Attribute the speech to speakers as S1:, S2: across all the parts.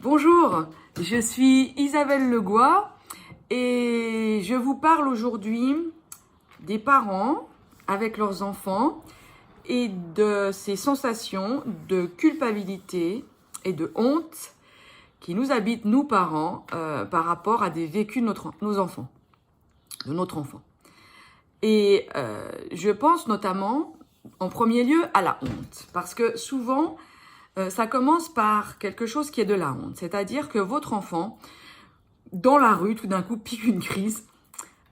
S1: Bonjour, je suis Isabelle Legois et je vous parle aujourd'hui des parents avec leurs enfants et de ces sensations de culpabilité et de honte qui nous habitent, nous parents, par rapport à des vécus de nos enfants, de notre enfant. Et je pense notamment, en premier lieu, à la honte, parce que souvent, ça commence par quelque chose qui est de la honte. C'est-à-dire que votre enfant, dans la rue, tout d'un coup, pique une crise,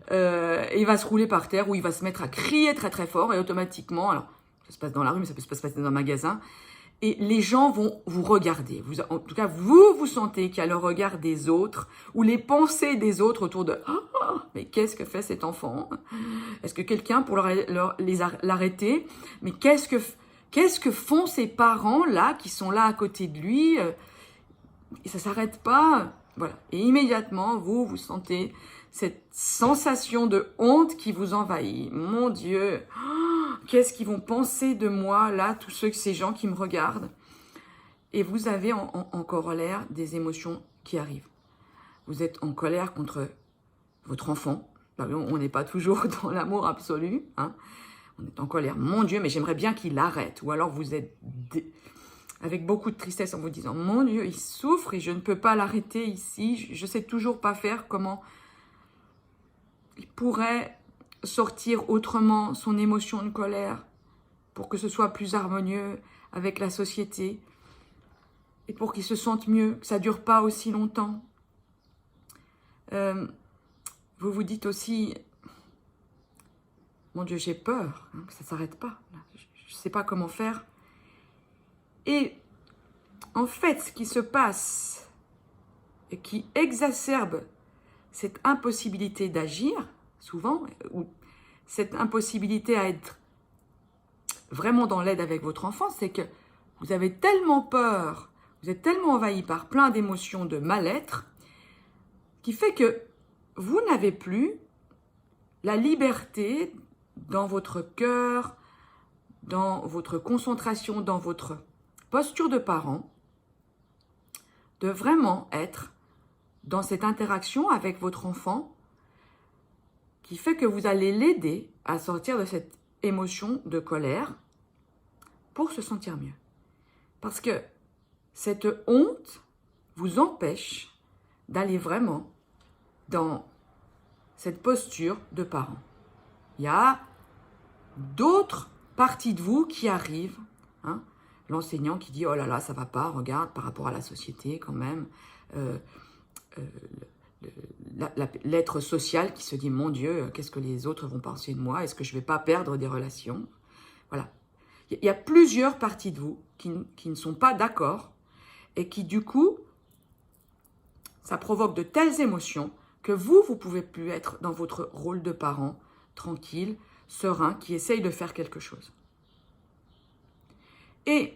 S1: et il va se rouler par terre, ou il va se mettre à crier très très fort, et automatiquement, alors, ça se passe dans la rue, mais ça peut se passer dans un magasin, et les gens vont vous regarder. En tout cas, vous sentez qu'il y a le regard des autres, ou les pensées des autres autour de « Oh, mais qu'est-ce que fait cet enfant? Est-ce que quelqu'un pour l'arrêter? Mais qu'est-ce que font ces parents-là qui sont là à côté de lui? Et ça s'arrête pas. » Voilà. Et immédiatement, vous sentez cette sensation de honte qui vous envahit. Mon Dieu, qu'est-ce qu'ils vont penser de moi, là, tous ces gens qui me regardent? Et vous avez en corollaire des émotions qui arrivent. Vous êtes en colère contre votre enfant. On n'est pas toujours dans l'amour absolu, hein. On est en colère. Mon Dieu, mais j'aimerais bien qu'il arrête. Ou alors vous êtes avec beaucoup de tristesse en vous disant « Mon Dieu, il souffre et je ne peux pas l'arrêter ici. Je ne sais toujours pas faire comment il pourrait sortir autrement son émotion de colère pour que ce soit plus harmonieux avec la société et pour qu'il se sente mieux, que ça ne dure pas aussi longtemps. » Vous vous dites aussi « Mon Dieu, j'ai peur, hein, que ça ne s'arrête pas. Je ne sais pas comment faire. » Et en fait, ce qui se passe et qui exacerbe cette impossibilité d'agir, souvent, ou cette impossibilité à être vraiment dans l'aide avec votre enfant, c'est que vous avez tellement peur, vous êtes tellement envahi par plein d'émotions de mal-être, qui fait que vous n'avez plus la liberté dans votre cœur, dans votre concentration, dans votre posture de parent, de vraiment être dans cette interaction avec votre enfant qui fait que vous allez l'aider à sortir de cette émotion de colère pour se sentir mieux. Parce que cette honte vous empêche d'aller vraiment dans cette posture de parent. Il y a d'autres parties de vous qui arrivent, hein. L'enseignant qui dit « Oh là là, ça va pas, regarde, par rapport à la société quand même. » L'être social qui se dit « Mon Dieu, qu'est-ce que les autres vont penser de moi? Est-ce que je ne vais pas perdre des relations ?» Voilà. Il y a plusieurs parties de vous qui ne sont pas d'accord et qui, du coup, ça provoque de telles émotions que vous ne pouvez plus être dans votre rôle de parent tranquille, serein, qui essaye de faire quelque chose. Et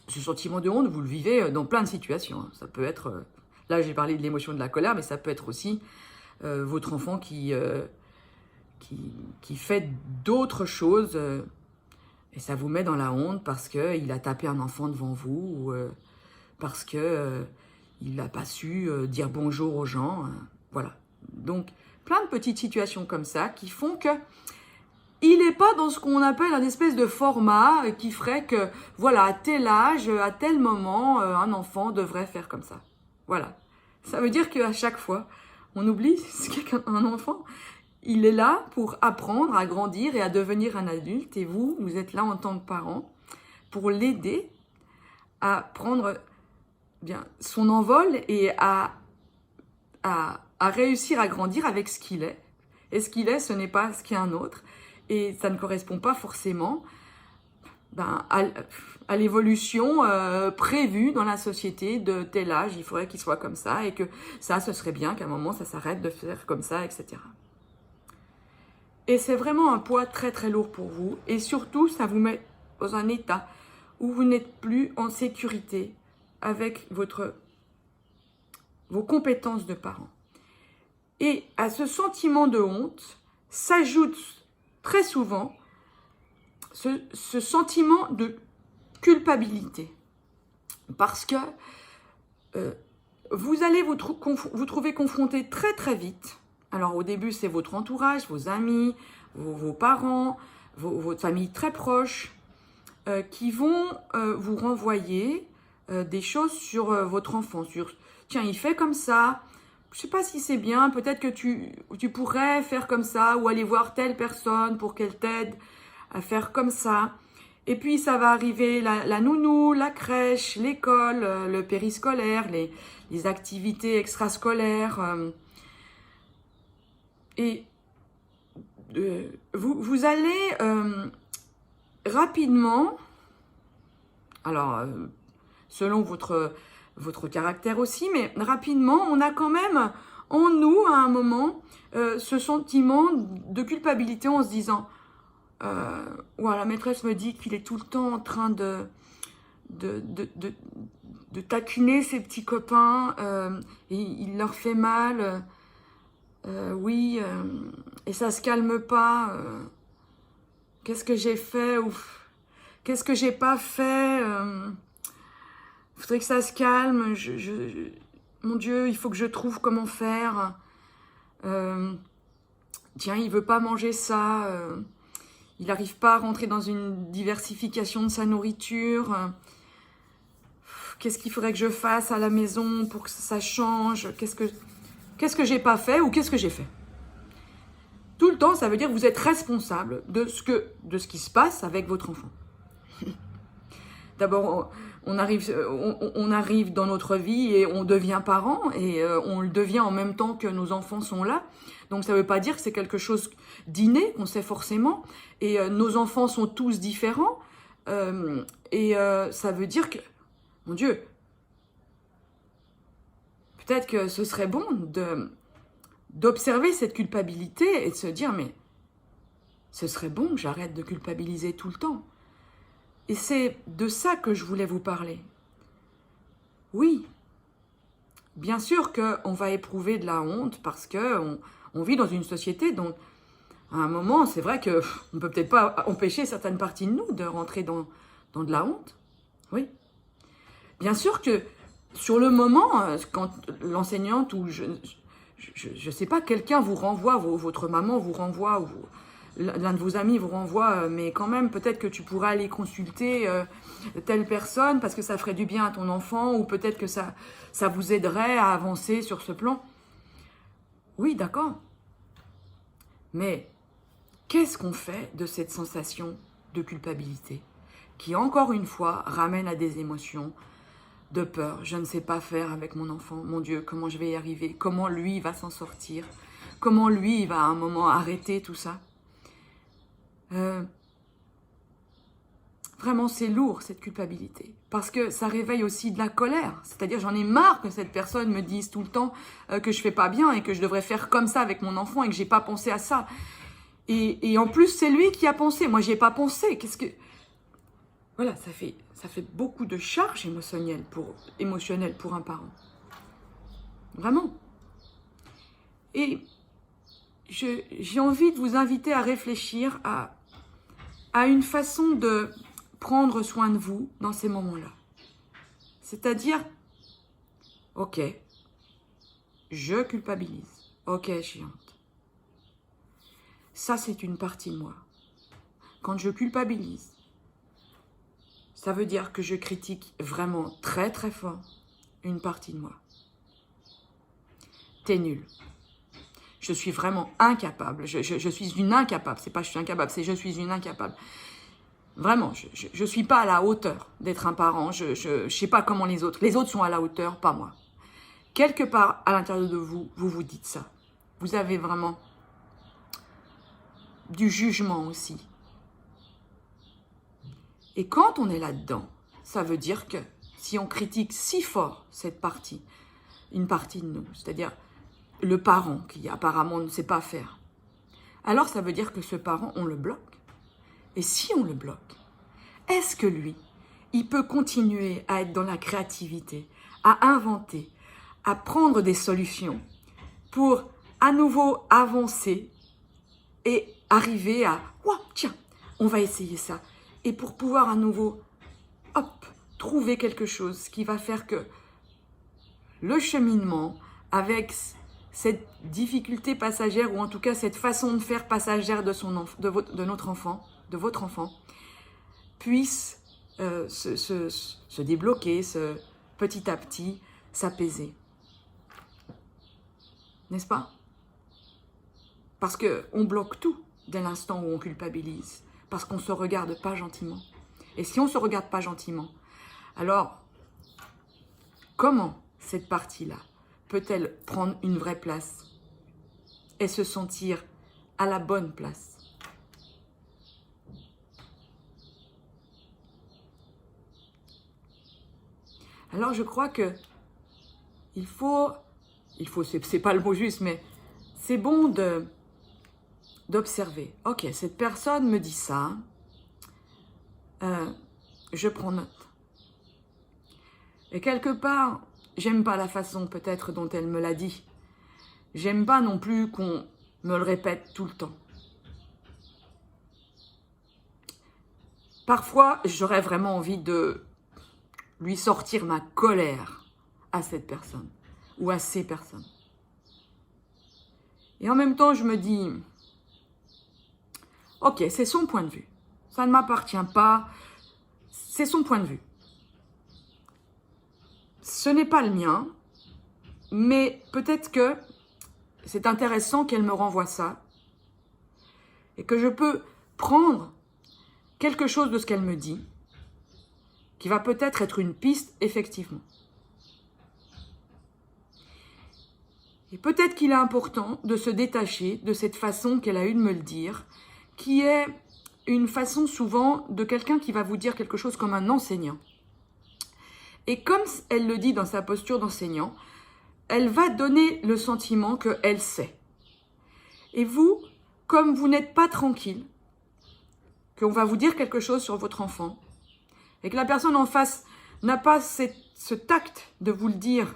S1: ce sentiment de honte, vous le vivez dans plein de situations, hein. Ça peut être, là j'ai parlé de l'émotion de la colère, mais ça peut être aussi votre enfant qui fait d'autres choses et ça vous met dans la honte parce qu'il a tapé un enfant devant vous ou parce qu'il n'a pas su dire bonjour aux gens. Voilà. Donc, plein de petites situations comme ça qui font que il n'est pas dans ce qu'on appelle un espèce de format qui ferait que, voilà, à tel âge, à tel moment, un enfant devrait faire comme ça. Voilà. Ça veut dire qu'à chaque fois, on oublie qu'un enfant, il est là pour apprendre à grandir et à devenir un adulte. Et vous êtes là en tant que parent pour l'aider à prendre bien son envol et à réussir à grandir avec ce qu'il est. Et ce qu'il est, ce n'est pas ce qu'est un autre. Et ça ne correspond pas forcément à l'évolution prévue dans la société de tel âge. Il faudrait qu'il soit comme ça et que ça, ce serait bien qu'à un moment, ça s'arrête de faire comme ça, etc. Et c'est vraiment un poids très très lourd pour vous. Et surtout, ça vous met dans un état où vous n'êtes plus en sécurité avec vos compétences de parent. Et à ce sentiment de honte s'ajoute très souvent ce sentiment de culpabilité. Parce que vous allez vous trouver confronté très très vite. Alors au début, c'est votre entourage, vos amis, vos parents, votre famille très proche, qui vont vous renvoyer des choses sur votre enfant. Tiens, il fait comme ça, je ne sais pas si c'est bien, peut-être que tu pourrais faire comme ça, ou aller voir telle personne pour qu'elle t'aide à faire comme ça. Et puis ça va arriver la nounou, la crèche, l'école, le périscolaire, les activités extrascolaires. Et vous allez rapidement, alors selon votre caractère aussi, mais rapidement, on a quand même en nous, à un moment, ce sentiment de culpabilité en se disant la maîtresse me dit qu'il est tout le temps en train de taquiner ses petits copains, et il leur fait mal, et ça se calme pas, qu'est-ce que j'ai fait, qu'est-ce que j'ai pas fait, faudrait que ça se calme, mon Dieu, il faut que je trouve comment faire, tiens, il veut pas manger ça, il n'arrive pas à rentrer dans une diversification de sa nourriture. Qu'est-ce qu'il faudrait que je fasse à la maison pour que ça change? Qu'est-ce que j'ai pas fait ou qu'est-ce que j'ai fait? Tout le temps, ça veut dire que vous êtes responsable de ce qui se passe avec votre enfant. D'abord, on arrive dans notre vie et on devient parent et on le devient en même temps que nos enfants sont là. Donc ça ne veut pas dire que c'est quelque chose d'inné, qu'on sait forcément. Et nos enfants sont tous différents. Ça veut dire que, mon Dieu, peut-être que ce serait bon d'observer cette culpabilité et de se dire, mais ce serait bon que j'arrête de culpabiliser tout le temps. Et c'est de ça que je voulais vous parler. Oui, bien sûr qu'on va éprouver de la honte parce qu'on vit dans une société dont, à un moment, c'est vrai qu'on ne peut peut-être pas empêcher certaines parties de nous de rentrer dans de la honte. Oui. Bien sûr que sur le moment, quand l'enseignante ou je sais pas, quelqu'un vous renvoie, votre maman vous renvoie, ou l'un de vos amis vous renvoie, mais quand même, peut-être que tu pourrais aller consulter telle personne parce que ça ferait du bien à ton enfant, ou peut-être que ça vous aiderait à avancer sur ce plan. Oui, d'accord. Mais qu'est-ce qu'on fait de cette sensation de culpabilité qui, encore une fois, ramène à des émotions de peur? Je ne sais pas faire avec mon enfant. Mon Dieu, comment je vais y arriver? Comment lui va s'en sortir? Comment lui va à un moment arrêter tout ça? Vraiment, c'est lourd, cette culpabilité. Parce que ça réveille aussi de la colère. C'est-à-dire, j'en ai marre que cette personne me dise tout le temps que je fais pas bien et que je devrais faire comme ça avec mon enfant et que j'ai pas pensé à ça. Et en plus, c'est lui qui a pensé. Moi, j'y ai pas pensé. Voilà, ça fait beaucoup de charges émotionnelles pour un parent. Vraiment. Et j'ai envie de vous inviter à réfléchir à une façon de prendre soin de vous dans ces moments-là. C'est-à-dire, ok, je culpabilise. Ok, j'ai honte. Ça, c'est une partie de moi. Quand je culpabilise, ça veut dire que je critique vraiment très très fort une partie de moi. T'es nul. Je suis vraiment incapable. Je suis une incapable. C'est pas je suis incapable, c'est je suis une incapable. Vraiment, je suis pas à la hauteur d'être un parent. Je sais pas comment les autres sont à la hauteur, pas moi. Quelque part à l'intérieur de vous, vous vous dites ça. Vous avez vraiment du jugement aussi. Et quand on est là-dedans, ça veut dire que si on critique si fort cette partie, une partie de nous, c'est-à-dire le parent qui apparemment ne sait pas faire, alors ça veut dire que ce parent, on le bloque. Et si on le bloque, est-ce que lui, il peut continuer à être dans la créativité, à inventer, à prendre des solutions pour à nouveau avancer et arriver à « Ouah, tiens, on va essayer ça ». Et pour pouvoir à nouveau, hop, trouver quelque chose qui va faire que le cheminement avec cette difficulté passagère, ou en tout cas cette façon de faire passagère de notre enfant, de votre enfant, puisse se débloquer, petit à petit s'apaiser. N'est-ce pas? Parce qu'on bloque tout dès l'instant où on culpabilise, parce qu'on ne se regarde pas gentiment. Et si on ne se regarde pas gentiment, alors comment cette partie-là peut-elle prendre une vraie place et se sentir à la bonne place? Alors je crois que il faut, c'est pas le mot juste, mais c'est bon d'observer. Ok, cette personne me dit ça, je prends note. Et quelque part, j'aime pas la façon peut-être dont elle me l'a dit. J'aime pas non plus qu'on me le répète tout le temps. Parfois, j'aurais vraiment envie de lui sortir ma colère à cette personne ou à ces personnes. Et en même temps, je me dis, ok, c'est son point de vue. Ça ne m'appartient pas, c'est son point de vue. Ce n'est pas le mien, mais peut-être que c'est intéressant qu'elle me renvoie ça et que je peux prendre quelque chose de ce qu'elle me dit qui va peut-être être une piste, effectivement. Et peut-être qu'il est important de se détacher de cette façon qu'elle a eu de me le dire, qui est une façon souvent de quelqu'un qui va vous dire quelque chose comme un enseignant. Et comme elle le dit dans sa posture d'enseignant, elle va donner le sentiment qu'elle sait. Et vous, comme vous n'êtes pas tranquille, qu'on va vous dire quelque chose sur votre enfant, et que la personne en face n'a pas ce tact de vous le dire,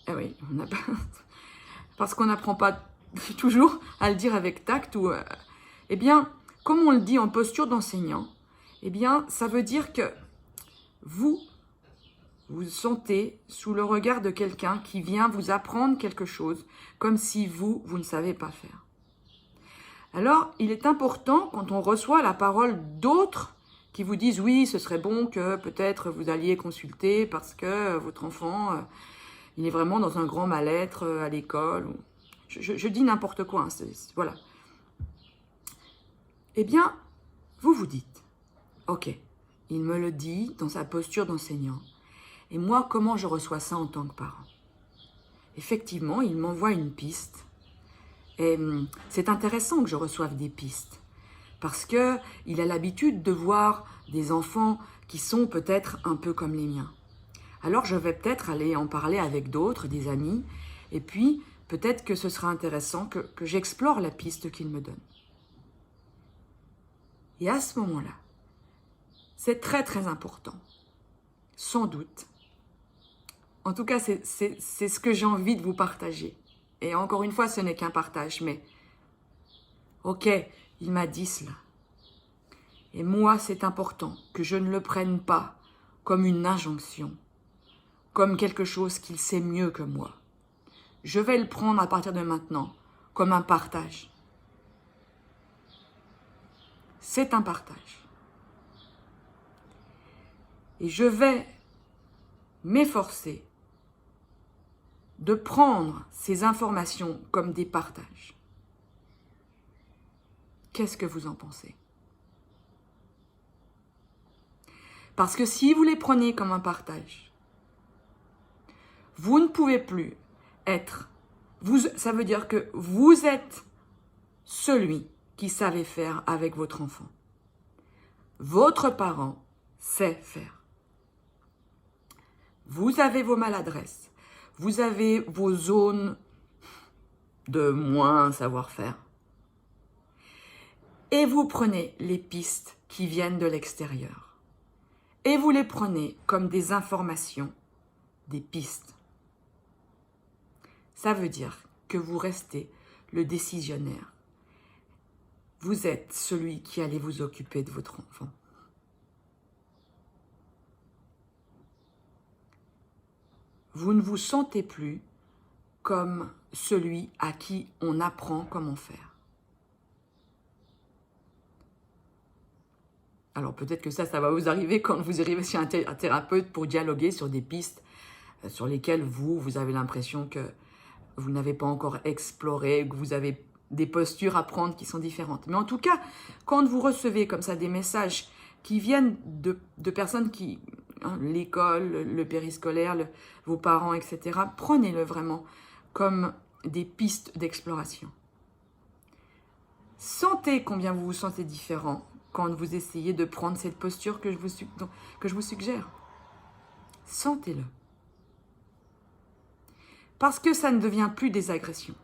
S1: eh oui, on n'a pas, parce qu'on n'apprend pas toujours à le dire avec tact, ou, eh bien, comme on le dit en posture d'enseignant, eh bien, ça veut dire que vous sentez sous le regard de quelqu'un qui vient vous apprendre quelque chose, comme si vous ne savez pas faire. Alors, il est important, quand on reçoit la parole d'autres qui vous disent « Oui, ce serait bon que peut-être vous alliez consulter parce que votre enfant, il est vraiment dans un grand mal-être à l'école. » Je dis n'importe quoi, hein, voilà. Eh bien, vous vous dites « Ok, il me le dit dans sa posture d'enseignant. Et moi, comment je reçois ça en tant que parent ?» Effectivement, il m'envoie une piste. Et c'est intéressant que je reçoive des pistes. Parce qu'il a l'habitude de voir des enfants qui sont peut-être un peu comme les miens. Alors je vais peut-être aller en parler avec d'autres, des amis, et puis peut-être que ce sera intéressant que j'explore la piste qu'il me donne. Et à ce moment-là, c'est très très important, sans doute. En tout cas, c'est ce que j'ai envie de vous partager. Et encore une fois, ce n'est qu'un partage, mais ok, il m'a dit cela. Et moi, c'est important que je ne le prenne pas comme une injonction, comme quelque chose qu'il sait mieux que moi. Je vais le prendre à partir de maintenant comme un partage. C'est un partage. Et je vais m'efforcer de prendre ces informations comme des partages. Qu'est-ce que vous en pensez? Parce que si vous les prenez comme un partage, vous ne pouvez plus être, ça veut dire que vous êtes celui qui savait faire avec votre enfant. Votre parent sait faire. Vous avez vos maladresses, vous avez vos zones de moins savoir-faire. Et vous prenez les pistes qui viennent de l'extérieur. Et vous les prenez comme des informations, des pistes. Ça veut dire que vous restez le décisionnaire. Vous êtes celui qui allait vous occuper de votre enfant. vous ne vous sentez plus comme celui à qui on apprend comment faire. Alors peut-être que ça va vous arriver quand vous arrivez chez un thérapeute pour dialoguer sur des pistes sur lesquelles vous avez l'impression que vous n'avez pas encore exploré, que vous avez des postures à prendre qui sont différentes. Mais en tout cas, quand vous recevez comme ça des messages qui viennent de personnes qui, l'école, le périscolaire, vos parents, etc., prenez-le vraiment comme des pistes d'exploration. Sentez combien vous vous sentez différent quand vous essayez de prendre cette posture que je vous suggère. Sentez-le. Parce que ça ne devient plus des agressions.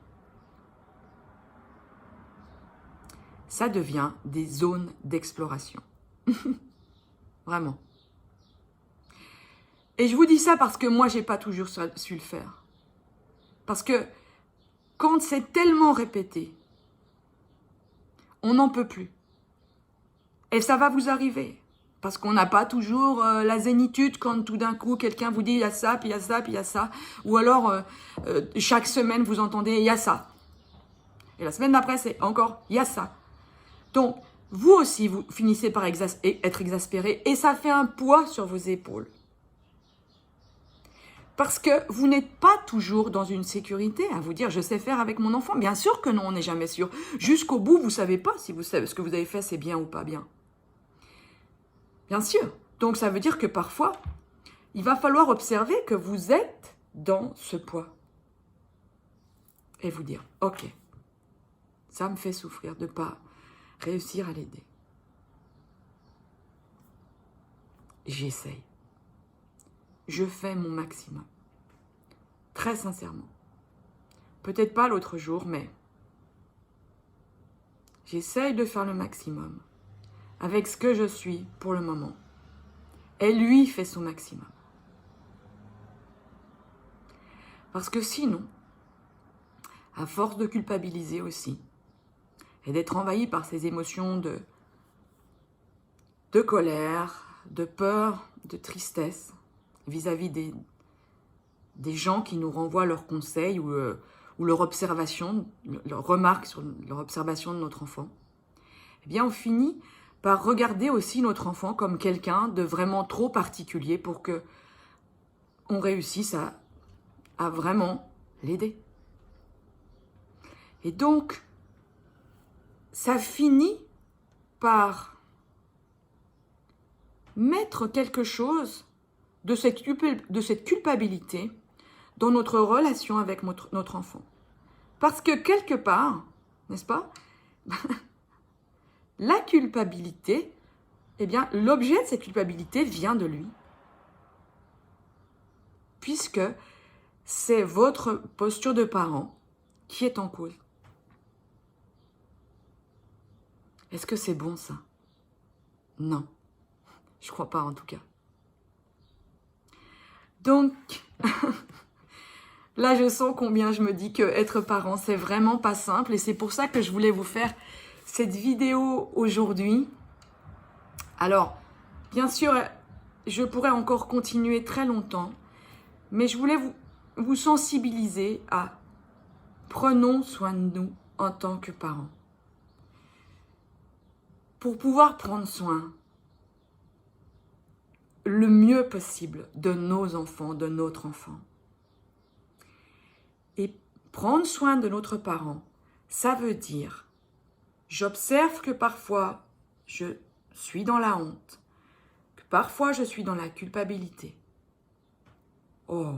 S1: Ça devient des zones d'exploration. Vraiment. Et je vous dis ça parce que moi, je n'ai pas toujours su le faire. Parce que quand c'est tellement répété, on n'en peut plus. Et ça va vous arriver. Parce qu'on n'a pas toujours la zénitude quand tout d'un coup, quelqu'un vous dit il y a ça, puis il y a ça, puis il y a ça. Ou alors, chaque semaine, vous entendez il y a ça. Et la semaine d'après, c'est encore il y a ça. Donc, vous aussi, vous finissez par être exaspéré. Et ça fait un poids sur vos épaules. Parce que vous n'êtes pas toujours dans une sécurité à vous dire « je sais faire avec mon enfant ». Bien sûr que non, on n'est jamais sûr. Jusqu'au bout, vous ne savez pas si ce que vous avez fait, c'est bien ou pas bien. Bien sûr. Donc, ça veut dire que parfois, il va falloir observer que vous êtes dans ce poids. Et vous dire « ok, ça me fait souffrir de ne pas réussir à l'aider. J'essaye. Je fais mon maximum. Très sincèrement. Peut-être pas l'autre jour, mais j'essaye de faire le maximum avec ce que je suis pour le moment. Et lui fait son maximum. Parce que sinon, à force de culpabiliser aussi, et d'être envahi par ces émotions de colère, de peur, de tristesse, vis-à-vis des gens qui nous renvoient leurs conseils ou leur observation, leurs remarques sur leur observation de notre enfant, eh bien on finit par regarder aussi notre enfant comme quelqu'un de vraiment trop particulier pour que on réussisse à vraiment l'aider. Et donc, ça finit par mettre quelque chose de cette culpabilité dans notre relation avec notre enfant. Parce que quelque part, n'est-ce pas, la culpabilité, eh bien, l'objet de cette culpabilité vient de lui. Puisque c'est votre posture de parent qui est en cause. Est-ce que c'est bon ça? Non, je crois pas en tout cas. Donc, là je sens combien je me dis que être parent c'est vraiment pas simple et c'est pour ça que je voulais vous faire cette vidéo aujourd'hui. Alors, bien sûr, je pourrais encore continuer très longtemps, mais je voulais vous sensibiliser à prenons soin de nous en tant que parents. Pour pouvoir prendre soin le mieux possible de nos enfants, de notre enfant. Et prendre soin de notre parent, ça veut dire, j'observe que parfois je suis dans la honte, que parfois je suis dans la culpabilité. Oh,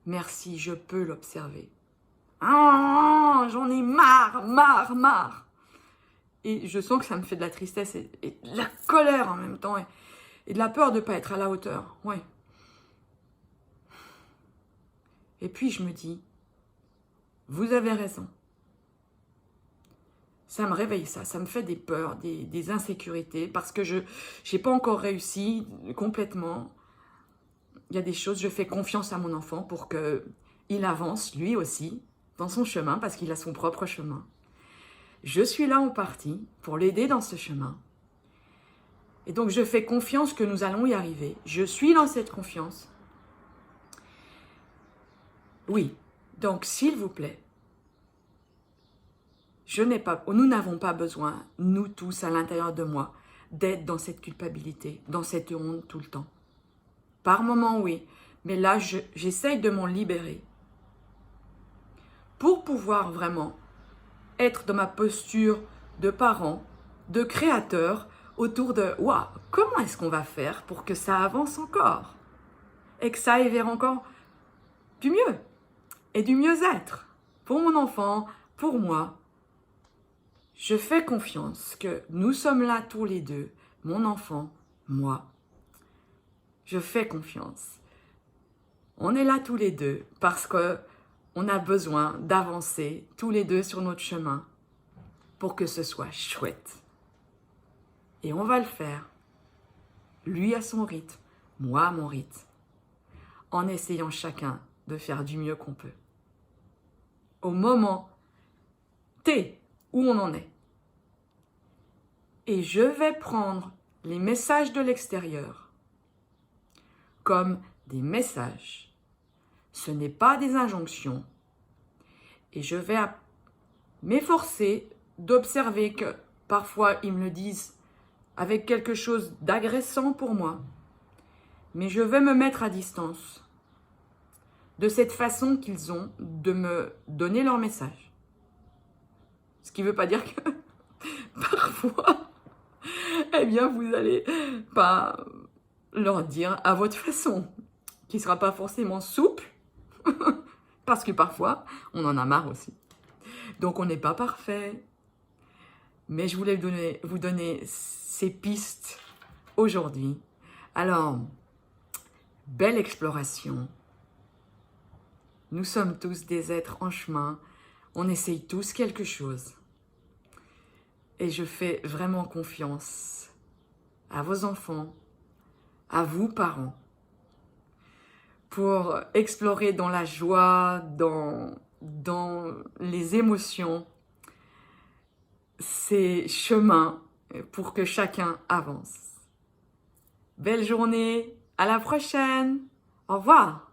S1: merci, je peux l'observer. Ah, j'en ai marre. Et je sens que ça me fait de la tristesse et de la colère en même temps. Et de la peur de ne pas être à la hauteur. Ouais. Et puis je me dis, vous avez raison. Ça me réveille ça me fait des peurs, des insécurités. Parce que je n'ai pas encore réussi complètement. Il y a des choses, je fais confiance à mon enfant pour qu'il avance lui aussi dans son chemin parce qu'il a son propre chemin. Je suis là en partie pour l'aider dans ce chemin. Et donc, je fais confiance que nous allons y arriver. Je suis dans cette confiance. Oui, donc s'il vous plaît, nous n'avons pas besoin, nous tous à l'intérieur de moi, d'être dans cette culpabilité, dans cette honte tout le temps. Par moments, oui, mais là, j'essaye de m'en libérer pour pouvoir vraiment être dans ma posture de parent, de créateur, autour de « Waouh, comment est-ce qu'on va faire pour que ça avance encore ?» et que ça aille vers encore du mieux et du mieux-être pour mon enfant, pour moi. Je fais confiance que nous sommes là tous les deux, mon enfant, moi. Je fais confiance. On est là tous les deux parce qu'on a besoin d'avancer tous les deux sur notre chemin pour que ce soit chouette. Et on va le faire, lui à son rythme, moi à mon rythme, en essayant chacun de faire du mieux qu'on peut. Au moment T où on en est. Et je vais prendre les messages de l'extérieur comme des messages. Ce n'est pas des injonctions. Et je vais m'efforcer d'observer que parfois ils me le disent avec quelque chose d'agressant pour moi. Mais je vais me mettre à distance de cette façon qu'ils ont de me donner leur message. Ce qui ne veut pas dire que parfois, eh bien, vous allez pas leur dire à votre façon, qui ne sera pas forcément souple, parce que parfois, on en a marre aussi. Donc, on n'est pas parfait. Mais je voulais vous donner ces pistes aujourd'hui. Alors, belle exploration. Nous sommes tous des êtres en chemin. On essaye tous quelque chose. Et je fais vraiment confiance à vos enfants, à vous parents, pour explorer dans la joie, dans les émotions, ces chemins pour que chacun avance. Belle journée, à la prochaine, au revoir.